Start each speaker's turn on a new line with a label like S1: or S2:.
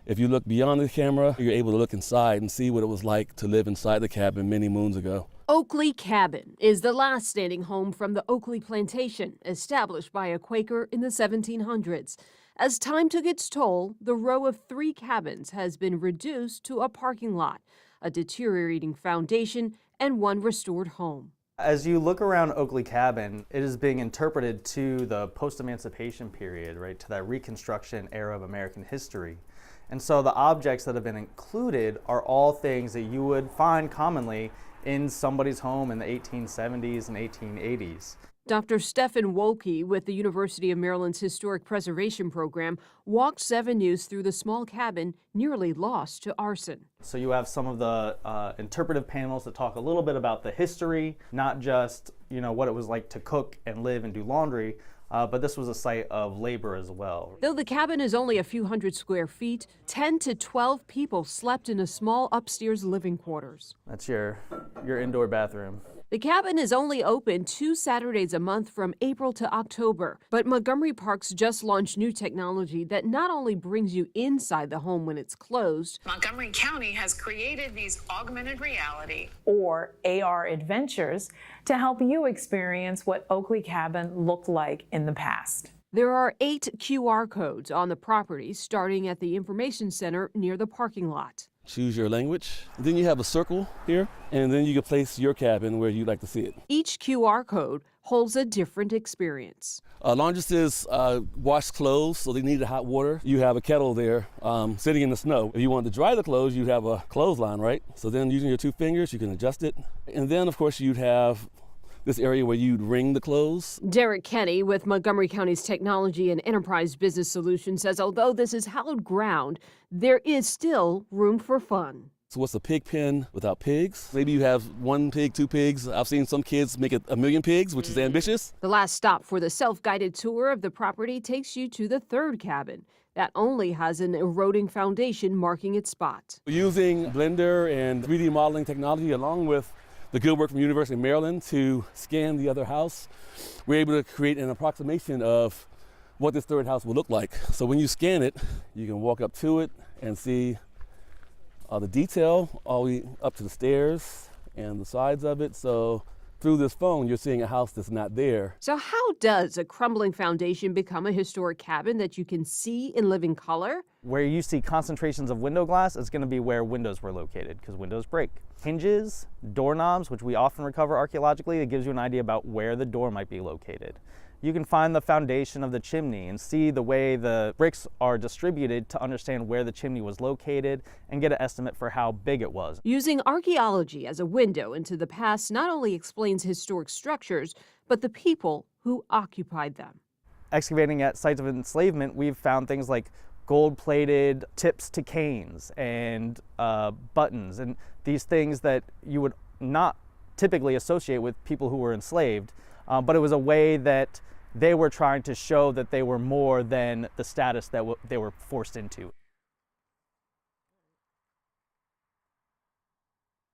S1: If you look beyond the camera, you're able to look inside and see what it was like to live inside the cabin many moons ago.
S2: Oakley Cabin is the last standing home from the Oakley Plantation, established by a Quaker in the 1700s. As time took its toll, the row of 3 cabins has been reduced to a parking lot, a deteriorating foundation, and 1 restored home.
S3: As you look around Oakley Cabin, it is being interpreted to the post-emancipation period, right, to that Reconstruction era of American history. And so the objects that have been included are all things that you would find commonly in somebody's home in the 1870s and 1880s.
S2: Dr. Stephen Wolke with the University of Maryland's Historic Preservation Program walked 7 News through the small cabin nearly lost to arson.
S3: So you have some of the interpretive panels that talk a little bit about the history, not just what it was like to cook and live and do laundry, but this was a site of labor as well.
S2: Though the cabin is only a few hundred square feet, 10 to 12 people slept in a small upstairs living quarters.
S3: That's your indoor bathroom.
S2: The cabin is only open 2 Saturdays a month from April to October, but Montgomery Parks just launched new technology that not only brings you inside the home when it's closed.
S4: Montgomery County has created these augmented reality
S5: or AR adventures to help you experience what Oakley Cabin looked like in the past.
S2: There are 8 QR codes on the property, starting at the information center near the parking lot.
S1: Choose your language. Then you have a circle here, and then you can place your cabin where you'd like to see it.
S2: Each QR code holds a different experience.
S1: Laundresses wash clothes, so they need hot water. You have a kettle there sitting in the snow. If you want to dry the clothes, you'd have a clothesline, right? So then using your 2 fingers, you can adjust it. And then, of course, you'd have this area where you'd wring the clothes.
S2: Derek Kenny with Montgomery County's Technology and Enterprise Business Solutions says although this is hallowed ground, there is still room for fun.
S1: So what's a pig pen without pigs? Maybe you have 1 pig, 2 pigs. I've seen some kids make it 1,000,000 pigs, which is ambitious.
S2: The last stop for the self-guided tour of the property takes you to the 3rd cabin. That only has an eroding foundation marking its spot.
S1: Using Blender and 3D modeling technology along with the good work from the University of Maryland to scan the other house, we're able to create an approximation of what this 3rd house will look like. So when you scan it, you can walk up to it and see the detail all the way up to the stairs and the sides of it. So through this phone, you're seeing a house that's not there.
S2: So how does a crumbling foundation become a historic cabin that you can see in living color?
S3: Where you see concentrations of window glass is going to be where windows were located, because windows break. Hinges, doorknobs, which we often recover archaeologically, it gives you an idea about where the door might be located. You can find the foundation of the chimney and see the way the bricks are distributed to understand where the chimney was located and get an estimate for how big it was.
S2: Using archaeology as a window into the past not only explains historic structures, but the people who occupied them.
S3: Excavating at sites of enslavement, we've found things like gold-plated tips to canes and buttons, and these things that you would not typically associate with people who were enslaved, but it was a way that they were trying to show that they were more than the status that they were forced into.